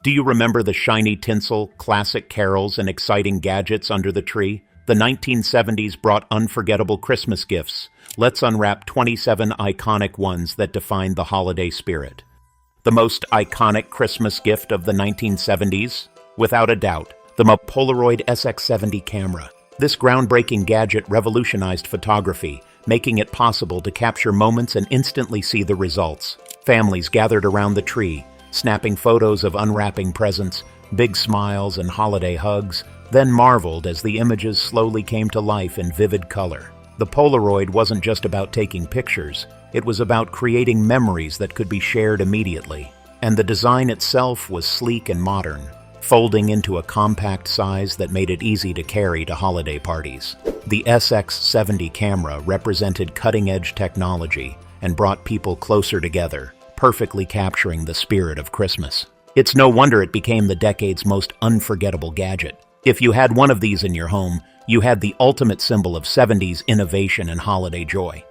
Do you remember the shiny tinsel, classic carols, and exciting gadgets under the tree? The 1970s brought unforgettable Christmas gifts. Let's unwrap 27 iconic ones that defined the holiday spirit. The most iconic Christmas gift of the 1970s? Without a doubt, the Polaroid SX70 camera. This groundbreaking gadget revolutionized photography, making it possible to capture moments and instantly see the results. Families gathered around the tree, snapping photos of unwrapping presents, big smiles and holiday hugs, then marveled as the images slowly came to life in vivid color. The Polaroid wasn't just about taking pictures, it was about creating memories that could be shared immediately. And the design itself was sleek and modern, folding into a compact size that made it easy to carry to holiday parties. The SX70 camera represented cutting-edge technology and brought people closer together, perfectly capturing the spirit of Christmas. It's no wonder it became the decade's most unforgettable gadget. If you had one of these in your home, you had the ultimate symbol of 70s innovation and holiday joy.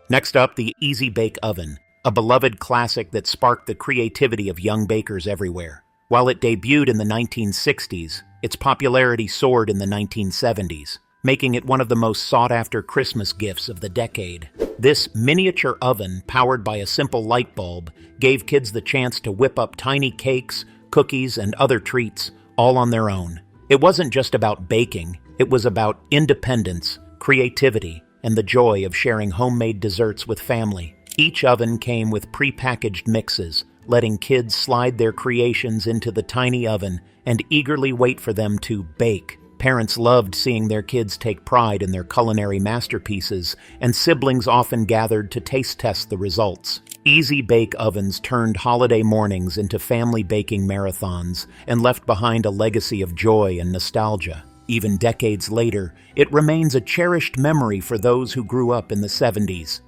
Next up, the Easy Bake Oven, a beloved classic that sparked the creativity of young bakers everywhere. While it debuted in the 1960s, its popularity soared in the 1970s, making it one of the most sought-after Christmas gifts of the decade. This miniature oven, powered by a simple light bulb, gave kids the chance to whip up tiny cakes, cookies, and other treats, all on their own. It wasn't just about baking, it was about independence, creativity, and the joy of sharing homemade desserts with family. Each oven came with pre-packaged mixes, letting kids slide their creations into the tiny oven and eagerly wait for them to bake. Parents loved seeing their kids take pride in their culinary masterpieces, and siblings often gathered to taste test the results. Easy bake ovens turned holiday mornings into family baking marathons and left behind a legacy of joy and nostalgia. Even decades later, it remains a cherished memory for those who grew up in the 70s.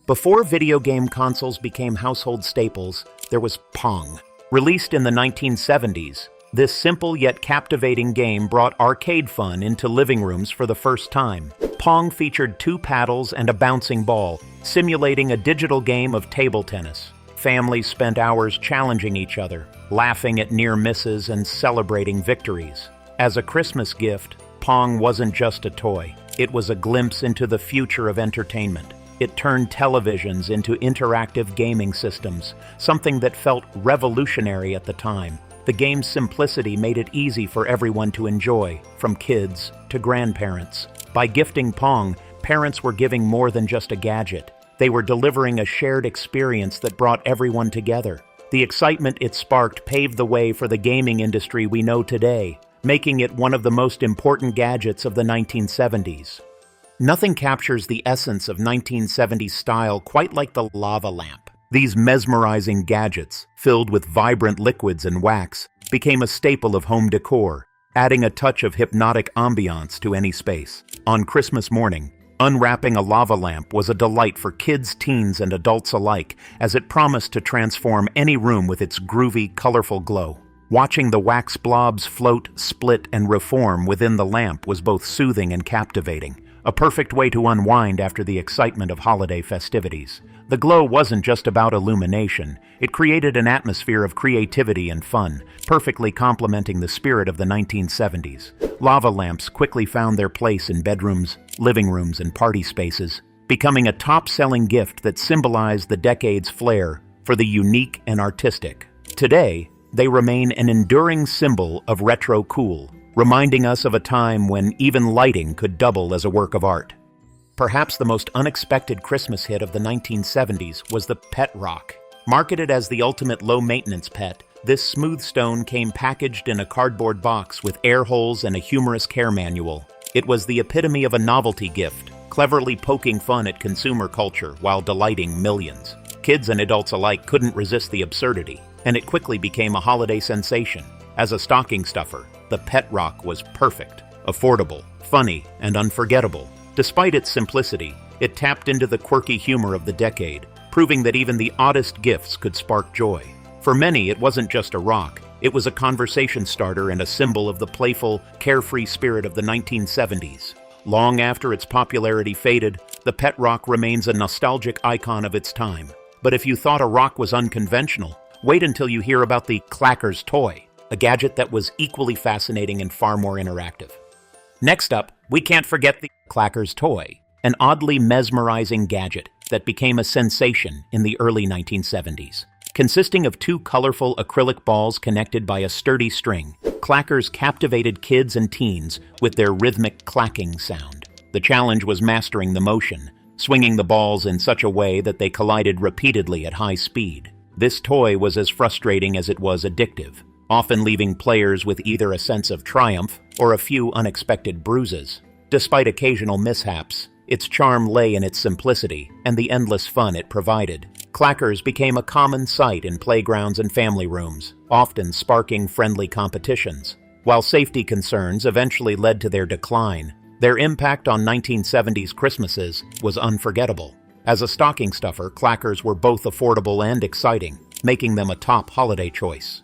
Before video game consoles became household staples, there was Pong. Released in the 1970s, this simple yet captivating game brought arcade fun into living rooms for the first time. Pong featured 2 paddles and a bouncing ball, simulating a digital game of table tennis. Families spent hours challenging each other, laughing at near misses and celebrating victories. As a Christmas gift, Pong wasn't just a toy. It was a glimpse into the future of entertainment. It turned televisions into interactive gaming systems, something that felt revolutionary at the time. The game's simplicity made it easy for everyone to enjoy, from kids to grandparents. By gifting Pong, parents were giving more than just a gadget. They were delivering a shared experience that brought everyone together. The excitement it sparked paved the way for the gaming industry we know today, making it one of the most important gadgets of the 1970s. Nothing captures the essence of 1970s style quite like the lava lamp. These mesmerizing gadgets, filled with vibrant liquids and wax, became a staple of home decor, adding a touch of hypnotic ambiance to any space. On Christmas morning, unwrapping a lava lamp was a delight for kids, teens, and adults alike, as it promised to transform any room with its groovy, colorful glow. Watching the wax blobs float, split, and reform within the lamp was both soothing and captivating, a perfect way to unwind after the excitement of holiday festivities. The glow wasn't just about illumination, it created an atmosphere of creativity and fun, perfectly complementing the spirit of the 1970s. Lava lamps quickly found their place in bedrooms, living rooms, and party spaces, becoming a top-selling gift that symbolized the decade's flair for the unique and artistic. Today, they remain an enduring symbol of retro cool, reminding us of a time when even lighting could double as a work of art. Perhaps the most unexpected Christmas hit of the 1970s was the Pet Rock. Marketed as the ultimate low-maintenance pet, this smooth stone came packaged in a cardboard box with air holes and a humorous care manual. It was the epitome of a novelty gift, cleverly poking fun at consumer culture while delighting millions. Kids and adults alike couldn't resist the absurdity, and it quickly became a holiday sensation. As a stocking stuffer, the Pet Rock was perfect, affordable, funny, and unforgettable. Despite its simplicity, it tapped into the quirky humor of the decade, proving that even the oddest gifts could spark joy. For many, it wasn't just a rock, it was a conversation starter and a symbol of the playful, carefree spirit of the 1970s. Long after its popularity faded, the Pet Rock remains a nostalgic icon of its time. But if you thought a rock was unconventional, wait until you hear about the Clacker's toy. a gadget that was equally fascinating and far more interactive. Next up, we can't forget the Clacker's toy, an oddly mesmerizing gadget that became a sensation in the early 1970s. Consisting of two colorful acrylic balls connected by a sturdy string, Clackers captivated kids and teens with their rhythmic clacking sound. The challenge was mastering the motion, swinging the balls in such a way that they collided repeatedly at high speed. This toy was as frustrating as it was addictive, often leaving players with either a sense of triumph or a few unexpected bruises. Despite occasional mishaps, its charm lay in its simplicity and the endless fun it provided. Clackers became a common sight in playgrounds and family rooms, often sparking friendly competitions. While safety concerns eventually led to their decline, their impact on 1970s Christmases was unforgettable. As a stocking stuffer, Clackers were both affordable and exciting, making them a top holiday choice.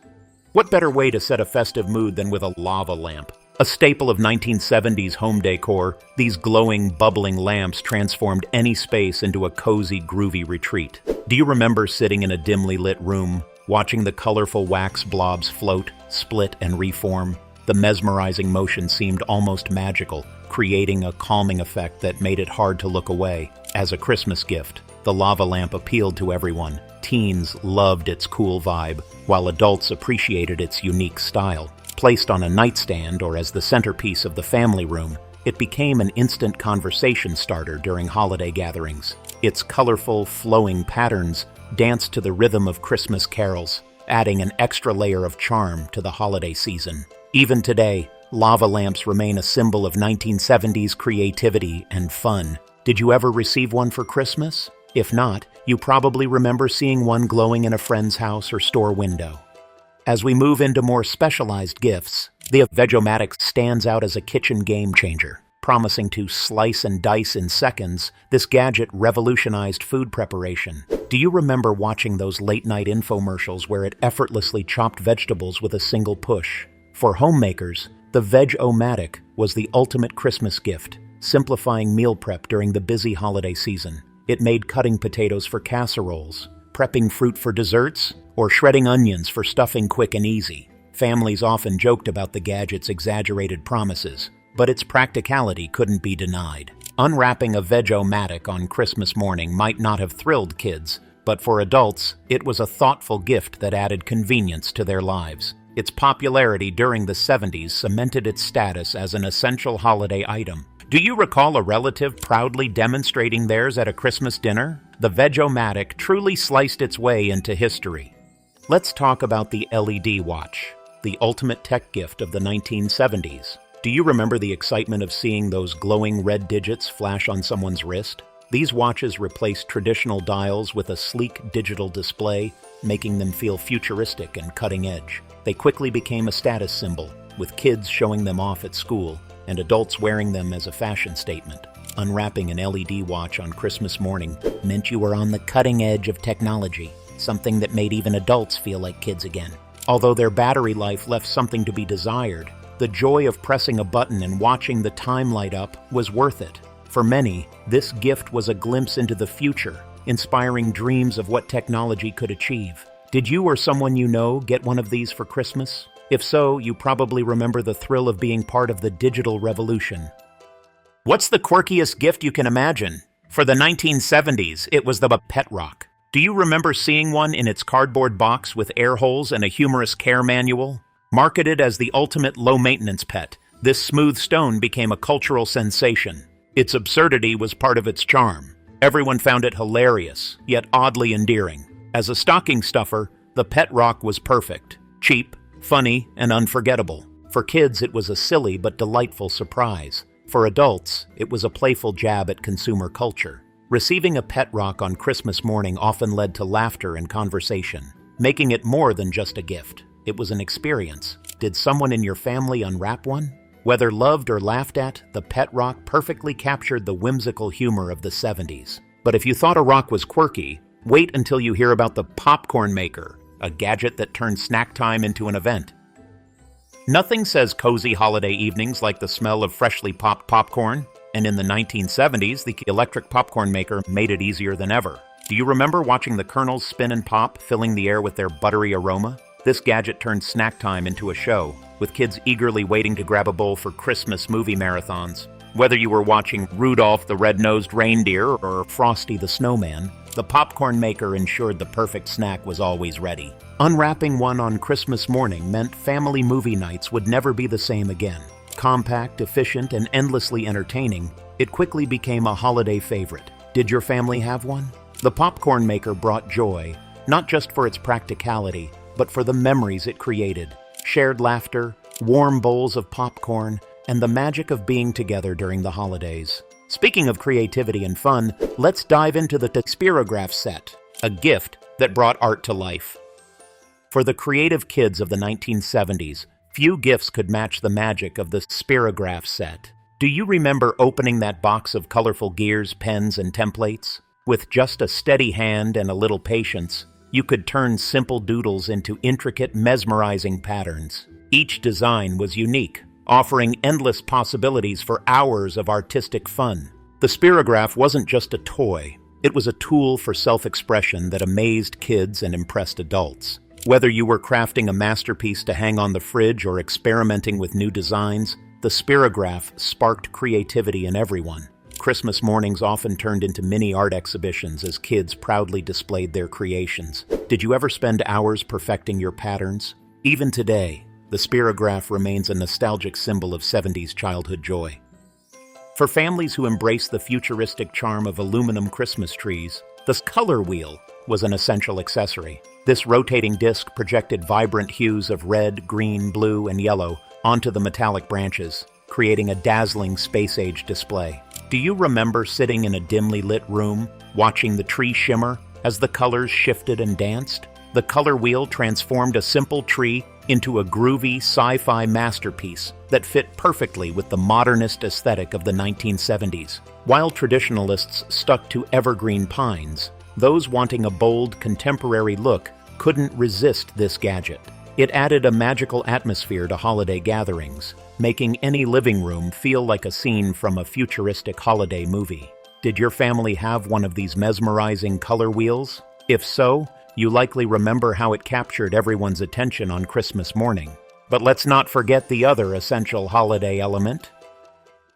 What better way to set a festive mood than with a lava lamp? A staple of 1970s home decor, these glowing, bubbling lamps transformed any space into a cozy, groovy retreat. Do you remember sitting in a dimly lit room, watching the colorful wax blobs float, split, and reform? The mesmerizing motion seemed almost magical, creating a calming effect that made it hard to look away. As a Christmas gift, the lava lamp appealed to everyone. Teens loved its cool vibe, while adults appreciated its unique style. Placed on a nightstand or as the centerpiece of the family room, it became an instant conversation starter during holiday gatherings. Its colorful, flowing patterns danced to the rhythm of Christmas carols, adding an extra layer of charm to the holiday season. Even today, lava lamps remain a symbol of 1970s creativity and fun. Did you ever receive one for Christmas? If not, you probably remember seeing one glowing in a friend's house or store window. As we move into more specialized gifts, the Veg-O-Matic stands out as a kitchen game changer. Promising to slice and dice in seconds, this gadget revolutionized food preparation. Do you remember watching those late-night infomercials where it effortlessly chopped vegetables with a single push? For homemakers, the Veg-O-Matic was the ultimate Christmas gift, simplifying meal prep during the busy holiday season. It made cutting potatoes for casseroles, prepping fruit for desserts, or shredding onions for stuffing quick and easy. Families often joked about the gadget's exaggerated promises, but its practicality couldn't be denied. Unwrapping a Veg-O-Matic on Christmas morning might not have thrilled kids, but for adults, it was a thoughtful gift that added convenience to their lives. Its popularity during the 70s cemented its status as an essential holiday item. Do you recall a relative proudly demonstrating theirs at a Christmas dinner? The Veg-O-Matic truly sliced its way into history. Let's talk about the LED watch, the ultimate tech gift of the 1970s. Do you remember the excitement of seeing those glowing red digits flash on someone's wrist? These watches replaced traditional dials with a sleek digital display, making them feel futuristic and cutting edge. They quickly became a status symbol, with kids showing them off at school and adults wearing them as a fashion statement. Unwrapping an LED watch on Christmas morning meant you were on the cutting edge of technology, something that made even adults feel like kids again. Although their battery life left something to be desired, the joy of pressing a button and watching the time light up was worth it. For many, this gift was a glimpse into the future, inspiring dreams of what technology could achieve. Did you or someone you know get one of these for Christmas? If so, you probably remember the thrill of being part of the digital revolution. What's the quirkiest gift you can imagine? For the 1970s, it was the pet rock. Do you remember seeing one in its cardboard box with air holes and a humorous care manual? Marketed as the ultimate low-maintenance pet, this smooth stone became a cultural sensation. Its absurdity was part of its charm. Everyone found it hilarious, yet oddly endearing. As a stocking stuffer, the pet rock was perfect, cheap, funny, and unforgettable. For kids, it was a silly but delightful surprise. For adults, it was a playful jab at consumer culture. Receiving a pet rock on Christmas morning often led to laughter and conversation, making it more than just a gift. It was an experience. Did someone in your family unwrap one? Whether loved or laughed at, the pet rock perfectly captured the whimsical humor of the 70s. But if you thought a rock was quirky, wait until you hear about the popcorn maker, a gadget that turned snack time into an event. Nothing says cozy holiday evenings like the smell of freshly popped popcorn, and in the 1970s, the electric popcorn maker made it easier than ever. Do you remember watching the kernels spin and pop, filling the air with their buttery aroma? This gadget turned snack time into a show, with kids eagerly waiting to grab a bowl for Christmas movie marathons. Whether you were watching Rudolph the Red-Nosed Reindeer or Frosty the Snowman, the popcorn maker ensured the perfect snack was always ready. Unwrapping one on Christmas morning meant family movie nights would never be the same again. Compact, efficient, and endlessly entertaining, it quickly became a holiday favorite. Did your family have one? The popcorn maker brought joy, not just for its practicality, but for the memories it created. Shared laughter, warm bowls of popcorn, and the magic of being together during the holidays. Speaking of creativity and fun, let's dive into the Spirograph set, a gift that brought art to life. For the creative kids of the 1970s, few gifts could match the magic of the Spirograph set. Do you remember opening that box of colorful gears, pens, and templates? With just a steady hand and a little patience, you could turn simple doodles into intricate, mesmerizing patterns. Each design was unique, offering endless possibilities for hours of artistic fun. The Spirograph wasn't just a toy, it was a tool for self-expression that amazed kids and impressed adults. Whether you were crafting a masterpiece to hang on the fridge or experimenting with new designs, the Spirograph sparked creativity in everyone. Christmas mornings often turned into mini art exhibitions as kids proudly displayed their creations. Did you ever spend hours perfecting your patterns? Even today, the Spirograph remains a nostalgic symbol of 70s childhood joy. For families who embrace the futuristic charm of aluminum Christmas trees, the color wheel was an essential accessory. This rotating disc projected vibrant hues of red, green, blue, and yellow onto the metallic branches, creating a dazzling space-age display. Do you remember sitting in a dimly lit room, watching the tree shimmer as the colors shifted and danced? The color wheel transformed a simple tree into a groovy sci-fi masterpiece that fit perfectly with the modernist aesthetic of the 1970s. While traditionalists stuck to evergreen pines, those wanting a bold, contemporary look couldn't resist this gadget. It added a magical atmosphere to holiday gatherings, making any living room feel like a scene from a futuristic holiday movie. Did your family have one of these mesmerizing color wheels? If so, you likely remember how it captured everyone's attention on Christmas morning. But let's not forget the other essential holiday element: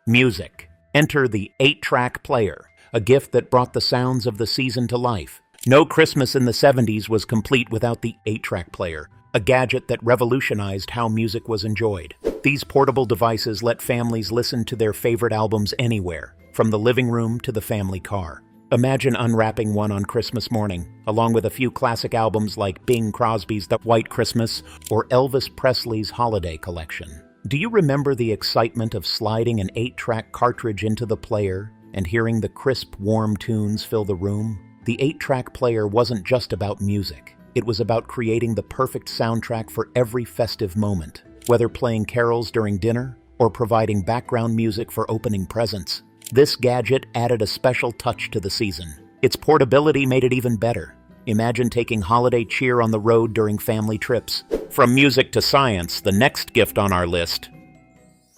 music. Enter the 8-track player, a gift that brought the sounds of the season to life. No Christmas in the 70s was complete without the 8-track player, a gadget that revolutionized how music was enjoyed. These portable devices let families listen to their favorite albums anywhere, from the living room to the family car. Imagine unwrapping one on Christmas morning, along with a few classic albums like Bing Crosby's The White Christmas or Elvis Presley's Holiday Collection. Do you remember the excitement of sliding an 8-track cartridge into the player and hearing the crisp, warm tunes fill the room? The 8-track player wasn't just about music. It was about creating the perfect soundtrack for every festive moment, whether playing carols during dinner or providing background music for opening presents. This gadget added a special touch to the season. Its portability made it even better. Imagine taking holiday cheer on the road during family trips. From music to science, the next gift on our list,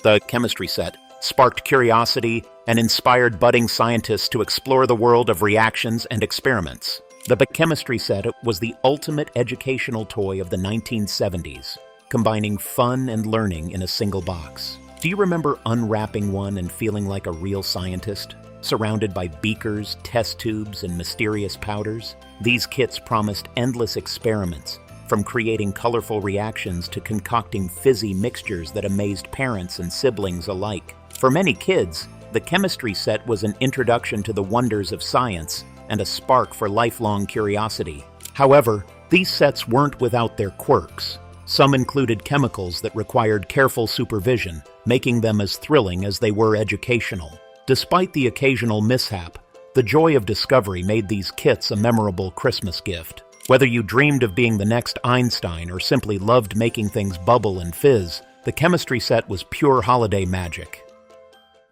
the chemistry set, sparked curiosity and inspired budding scientists to explore the world of reactions and experiments. The chemistry set was the ultimate educational toy of the 1970s, combining fun and learning in a single box. Do you remember unwrapping one and feeling like a real scientist, surrounded by beakers, test tubes, and mysterious powders? These kits promised endless experiments, from creating colorful reactions to concocting fizzy mixtures that amazed parents and siblings alike. For many kids, the chemistry set was an introduction to the wonders of science and a spark for lifelong curiosity. However, these sets weren't without their quirks. Some included chemicals that required careful supervision, making them as thrilling as they were educational. Despite the occasional mishap, the joy of discovery made these kits a memorable Christmas gift. Whether you dreamed of being the next Einstein or simply loved making things bubble and fizz, the chemistry set was pure holiday magic.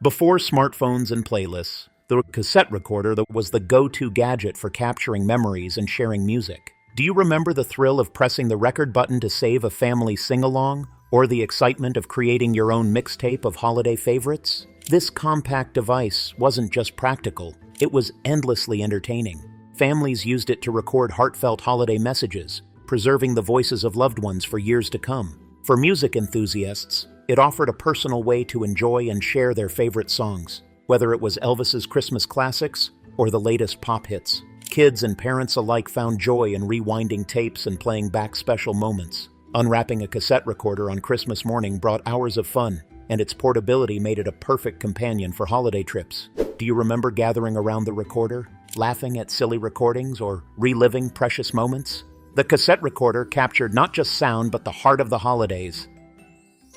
Before smartphones and playlists, the cassette recorder was the go-to gadget for capturing memories and sharing music. Do you remember the thrill of pressing the record button to save a family sing-along, or the excitement of creating your own mixtape of holiday favorites? This compact device wasn't just practical, it was endlessly entertaining. Families used it to record heartfelt holiday messages, preserving the voices of loved ones for years to come. For music enthusiasts, it offered a personal way to enjoy and share their favorite songs, whether it was Elvis's Christmas classics or the latest pop hits. Kids and parents alike found joy in rewinding tapes and playing back special moments. Unwrapping a cassette recorder on Christmas morning brought hours of fun, and its portability made it a perfect companion for holiday trips. Do you remember gathering around the recorder, laughing at silly recordings, or reliving precious moments? The cassette recorder captured not just sound but the heart of the holidays.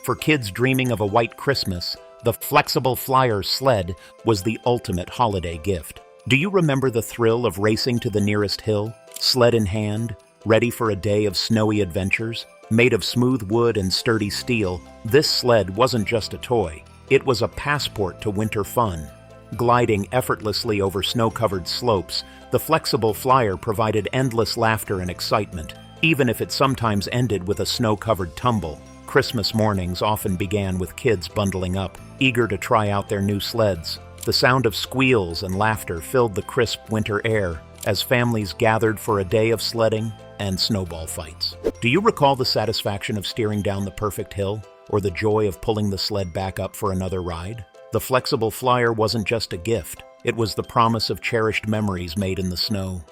For kids dreaming of a white Christmas, the flexible flyer sled was the ultimate holiday gift. Do you remember the thrill of racing to the nearest hill, sled in hand, ready for a day of snowy adventures? Made of smooth wood and sturdy steel, this sled wasn't just a toy. It was a passport to winter fun. Gliding effortlessly over snow-covered slopes, the flexible flyer provided endless laughter and excitement, even if it sometimes ended with a snow-covered tumble. Christmas mornings often began with kids bundling up, eager to try out their new sleds. The sound of squeals and laughter filled the crisp winter air as families gathered for a day of sledding and snowball fights. Do you recall the satisfaction of steering down the perfect hill, or the joy of pulling the sled back up for another ride? The flexible flyer wasn't just a gift, it was the promise of cherished memories made in the snow.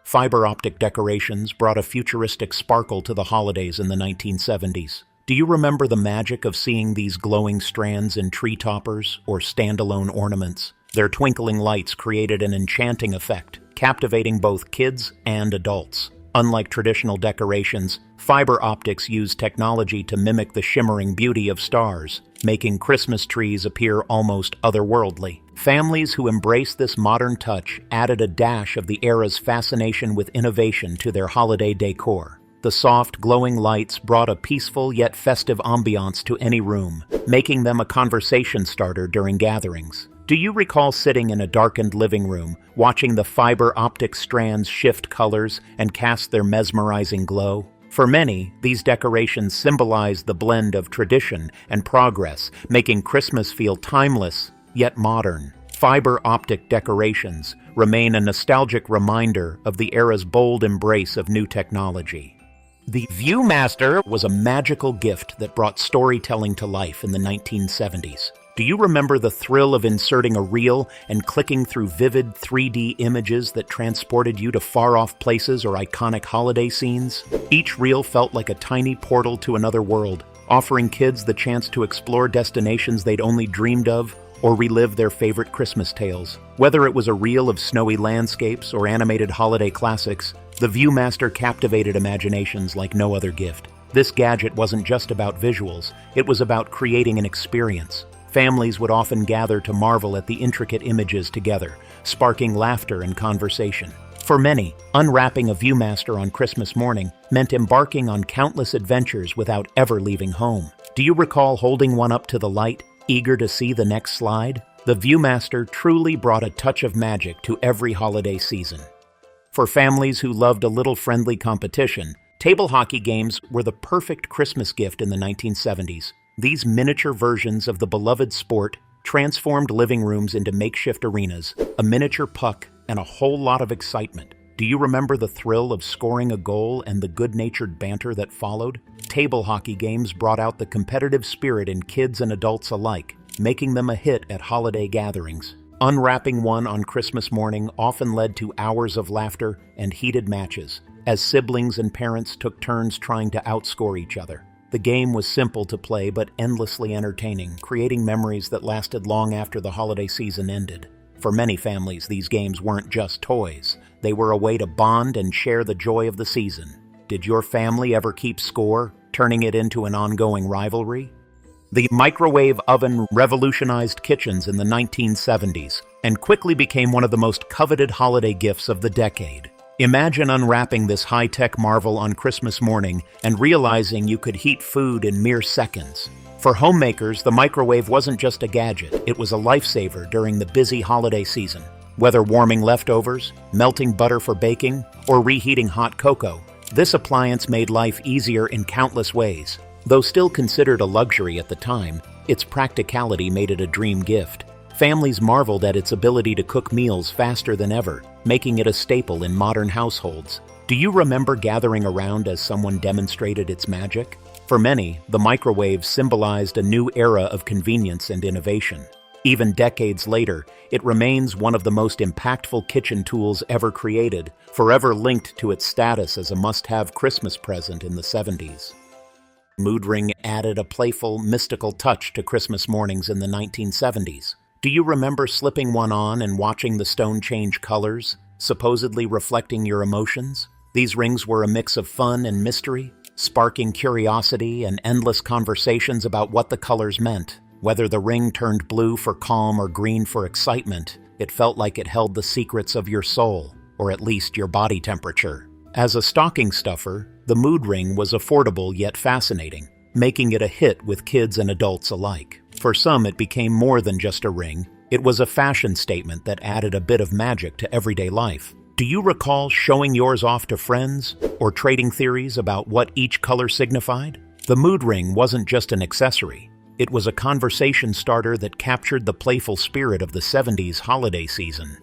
Fiber optic decorations brought a futuristic sparkle to the holidays in the 1970s. Do you remember the magic of seeing these glowing strands in tree toppers or standalone ornaments? Their twinkling lights created an enchanting effect, captivating both kids and adults. Unlike traditional decorations, fiber optics use technology to mimic the shimmering beauty of stars, making Christmas trees appear almost otherworldly. Families who embraced this modern touch added a dash of the era's fascination with innovation to their holiday decor. The soft, glowing lights brought a peaceful yet festive ambiance to any room, making them a conversation starter during gatherings. Do you recall sitting in a darkened living room, watching the fiber optic strands shift colors and cast their mesmerizing glow? For many, these decorations symbolize the blend of tradition and progress, making Christmas feel timeless yet modern. Fiber optic decorations remain a nostalgic reminder of the era's bold embrace of new technology. The Viewmaster was a magical gift that brought storytelling to life in the 1970s. Do you remember the thrill of inserting a reel and clicking through vivid 3D images that transported you to far-off places or iconic holiday scenes? Each reel felt like a tiny portal to another world, offering kids the chance to explore destinations they'd only dreamed of or relive their favorite Christmas tales. Whether it was a reel of snowy landscapes or animated holiday classics, the Viewmaster captivated imaginations like no other gift. This gadget wasn't just about visuals, it was about creating an experience. Families would often gather to marvel at the intricate images together, sparking laughter and conversation. For many, unwrapping a Viewmaster on Christmas morning meant embarking on countless adventures without ever leaving home. Do you recall holding one up to the light, eager to see the next slide? The Viewmaster truly brought a touch of magic to every holiday season. For families who loved a little friendly competition, table hockey games were the perfect Christmas gift in the 1970s. These miniature versions of the beloved sport transformed living rooms into makeshift arenas, a miniature puck, and a whole lot of excitement. Do you remember the thrill of scoring a goal and the good-natured banter that followed? Table hockey games brought out the competitive spirit in kids and adults alike, making them a hit at holiday gatherings. Unwrapping one on Christmas morning often led to hours of laughter and heated matches, as siblings and parents took turns trying to outscore each other. The game was simple to play but endlessly entertaining, creating memories that lasted long after the holiday season ended. For many families, these games weren't just toys. They were a way to bond and share the joy of the season. Did your family ever keep score, turning it into an ongoing rivalry? The microwave oven revolutionized kitchens in the 1970s and quickly became one of the most coveted holiday gifts of the decade. Imagine unwrapping this high-tech marvel on Christmas morning and realizing you could heat food in mere seconds. For homemakers, the microwave wasn't just a gadget, it was a lifesaver during the busy holiday season. Whether warming leftovers, melting butter for baking, or reheating hot cocoa, this appliance made life easier in countless ways. Though still considered a luxury at the time, its practicality made it a dream gift. Families marveled at its ability to cook meals faster than ever, making it a staple in modern households. Do you remember gathering around as someone demonstrated its magic? For many, the microwave symbolized a new era of convenience and innovation. Even decades later, it remains one of the most impactful kitchen tools ever created, forever linked to its status as a must-have Christmas present in the 70s. Mood ring added a playful, mystical touch to Christmas mornings in the 1970s. Do you remember slipping one on and watching the stone change colors, supposedly reflecting your emotions? These rings were a mix of fun and mystery, sparking curiosity and endless conversations about what the colors meant. Whether the ring turned blue for calm or green for excitement, it felt like it held the secrets of your soul, or at least your body temperature. As a stocking stuffer, the mood ring was affordable yet fascinating, making it a hit with kids and adults alike. For some, it became more than just a ring. It was a fashion statement that added a bit of magic to everyday life. Do you recall showing yours off to friends, or trading theories about what each color signified? The mood ring wasn't just an accessory. It was a conversation starter that captured the playful spirit of the 70s holiday season.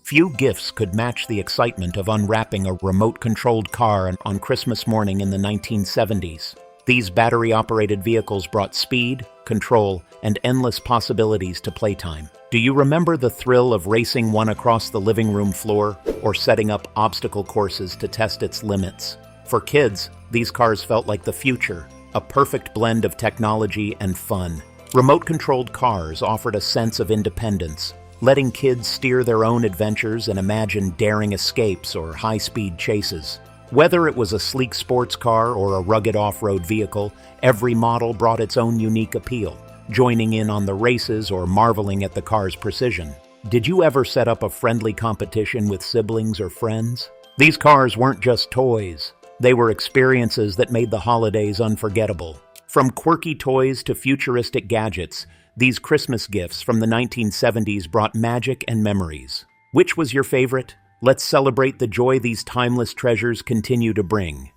Few gifts could match the excitement of unwrapping a remote-controlled car on Christmas morning in the 1970s. These battery-operated vehicles brought speed, control, and endless possibilities to playtime. Do you remember the thrill of racing one across the living room floor or setting up obstacle courses to test its limits? For kids, these cars felt like the future, a perfect blend of technology and fun. Remote-controlled cars offered a sense of independence, letting kids steer their own adventures and imagine daring escapes or high-speed chases. Whether it was a sleek sports car or a rugged off-road vehicle, every model brought its own unique appeal, joining in on the races or marveling at the car's precision. Did you ever set up a friendly competition with siblings or friends? These cars weren't just toys. They were experiences that made the holidays unforgettable. From quirky toys to futuristic gadgets, these Christmas gifts from the 1970s brought magic and memories. Which was your favorite? Let's celebrate the joy these timeless treasures continue to bring.